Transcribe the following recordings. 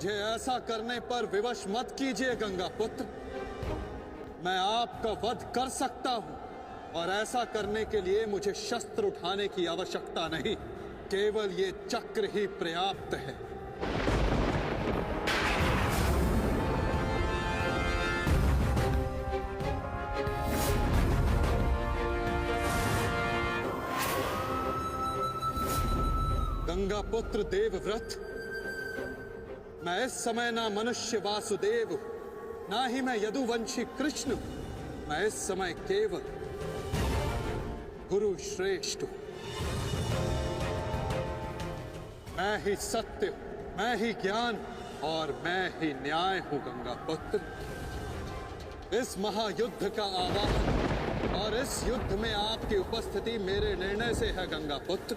मुझे ऐसा करने पर विवश मत कीजिए गंगा पुत्र। मैं आपका वध कर सकता हूं और ऐसा करने के लिए मुझे शस्त्र उठाने की आवश्यकता नहीं, केवल ये चक्र ही पर्याप्त है। गंगा पुत्र देवव्रत, मैं इस समय ना मनुष्य वासुदेव, ना ही मैं यदुवंशी कृष्ण, मैं इस समय केवल गुरु श्रेष्ठ हूं। मैं ही सत्य हूं, मैं ही ज्ञान और मैं ही न्याय हूं गंगा पुत्र। इस महायुद्ध का आवाहन और इस युद्ध में आपकी उपस्थिति मेरे निर्णय से है गंगा पुत्र।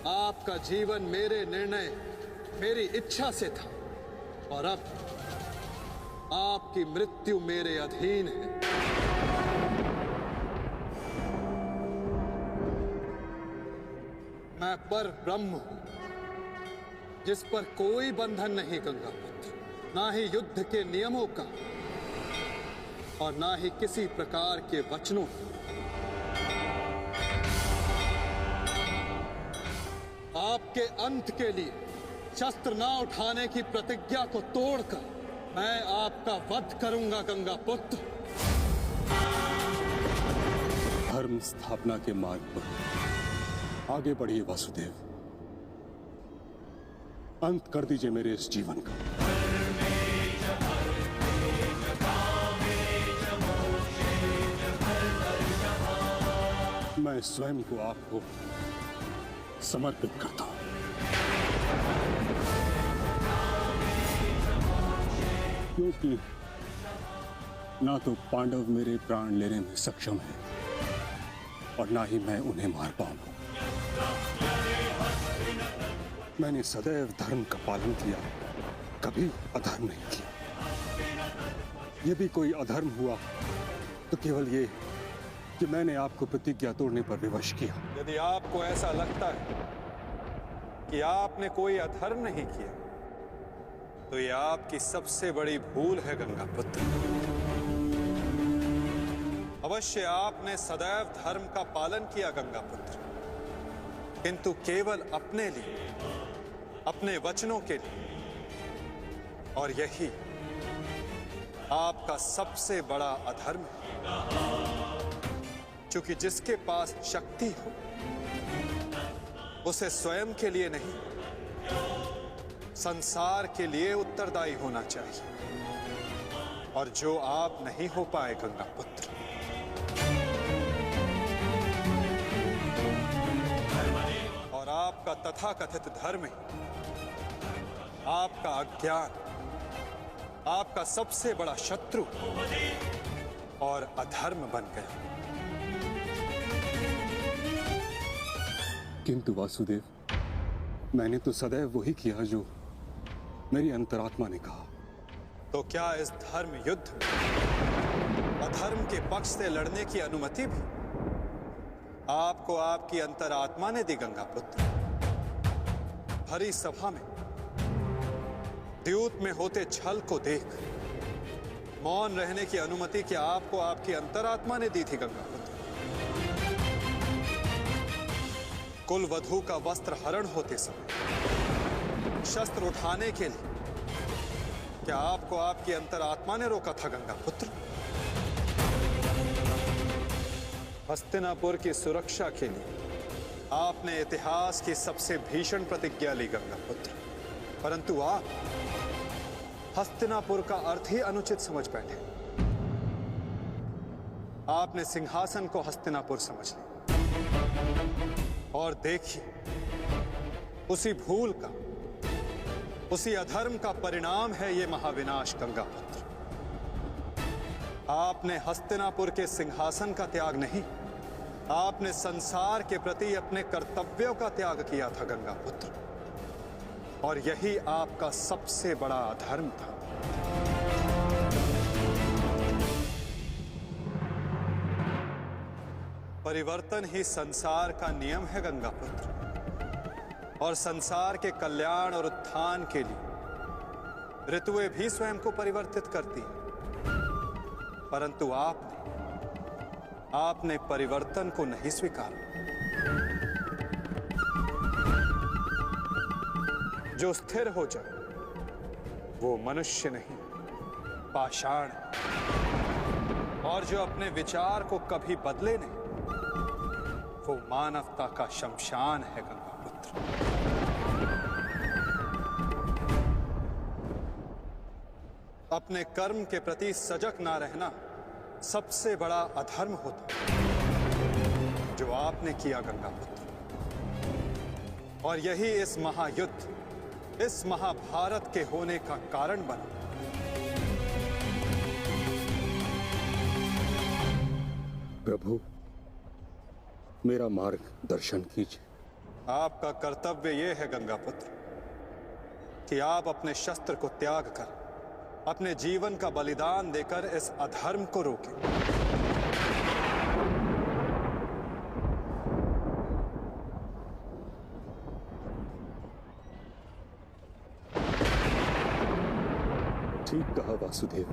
आपका जीवन मेरे निर्णय, मेरी इच्छा से था और अब आपकी मृत्यु मेरे अधीन है। मैं पर ब्रह्म हूं, जिस पर कोई बंधन नहीं गंगा पुत्र, ना ही युद्ध के नियमों का और ना ही किसी प्रकार के वचनों का। आपके अंत के लिए शस्त्र ना उठाने की प्रतिज्ञा को तोड़कर मैं आपका वध करूंगा गंगा पुत्र। धर्म स्थापना के मार्ग पर आगे बढ़िए वासुदेव, अंत कर दीजिए मेरे इस जीवन का। मैं स्वयं को आपको समर्पित करता हूं। क्योंकि ना तो पांडव मेरे प्राण लेने में सक्षम है और ना ही मैं उन्हें मार पाऊंगा। मैंने सदैव धर्म का पालन किया, कभी अधर्म नहीं किया। ये भी कोई अधर्म हुआ तो केवल ये कि मैंने आपको प्रतिज्ञा तोड़ने पर विवश किया। यदि आपको ऐसा लगता है कि आपने कोई अधर्म नहीं किया, तो यह आपकी सबसे बड़ी भूल है गंगा पुत्र। अवश्य आपने सदैव धर्म का पालन किया गंगा पुत्र, किंतु केवल अपने लिए, अपने वचनों के लिए, और यही आपका सबसे बड़ा अधर्म है। क्योंकि जिसके पास शक्ति हो उसे स्वयं के लिए नहीं, संसार के लिए उत्तरदायी होना चाहिए, और जो आप नहीं हो पाए गंगा पुत्र। और आपका तथाकथित धर्म ही आपका अज्ञान, आपका सबसे बड़ा शत्रु और अधर्म बन गया। किंतु वासुदेव, मैंने तो सदैव वही किया जो मेरी अंतरात्मा ने कहा। तो क्या इस धर्म युद्ध में अधर्म के पक्ष से लड़ने की अनुमति भी आपको आपकी अंतरात्मा ने दी गंगा पुत्र? भरी सभा में द्यूत में होते छल को देख मौन रहने की अनुमति क्या आपको आपकी अंतरात्मा ने दी थी गंगा पुत्र? कुल वधू का वस्त्र हरण होते समय शस्त्र उठाने के लिए क्या आपको आपकी अंतरात्मा ने रोका था गंगा पुत्र? हस्तिनापुर की सुरक्षा के लिए आपने इतिहास की सबसे भीषण प्रतिज्ञा ली गंगा पुत्र, परंतु आप हस्तिनापुर का अर्थ ही अनुचित समझ बैठे। आपने सिंहासन को हस्तिनापुर समझ लिया, और देखिए उसी भूल का, उसी अधर्म का परिणाम है ये महाविनाश गंगा पुत्र। आपने हस्तिनापुर के सिंहासन का त्याग नहीं, आपने संसार के प्रति अपने कर्तव्यों का त्याग किया था गंगा पुत्र, और यही आपका सबसे बड़ा अधर्म था। परिवर्तन ही संसार का नियम है गंगा पुत्र। और संसार के कल्याण और उत्थान के लिए ऋतुएं भी स्वयं को परिवर्तित करती हैं, परंतु आपने परिवर्तन को नहीं स्वीकारा। जो स्थिर हो जाए वो मनुष्य नहीं, पाषाण है। और जो अपने विचार को कभी बदले नहीं, वो मानवता का शमशान है गंगापुत्र। अपने कर्म के प्रति सजग ना रहना सबसे बड़ा अधर्म होता है, जो आपने किया गंगापुत्र। और यही इस महायुद्ध, इस महाभारत के होने का कारण बना। प्रभु, मेरा मार्ग दर्शन कीजिए। आपका कर्तव्य यह है गंगापुत्र कि आप अपने शस्त्र को त्याग कर अपने जीवन का बलिदान देकर इस अधर्म को रोकें। ठीक कहा वासुदेव।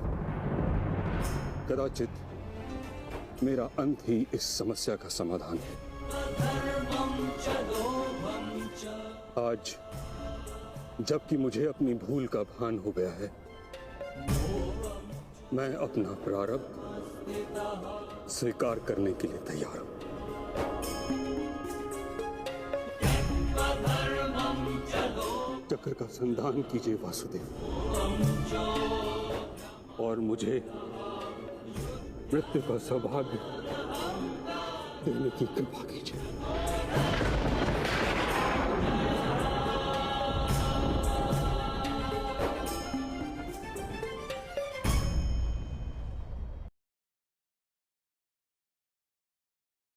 कदाचित मेरा अंत ही इस समस्या का समाधान है। आज जबकि मुझे अपनी भूल का भान हो गया है, मैं अपना प्रारब्ध स्वीकार करने के लिए तैयार हूं। चक्र का संधान कीजिए वासुदेव, और मुझे मृत्यु का सौभाग्य देने की कृपा कीजिए।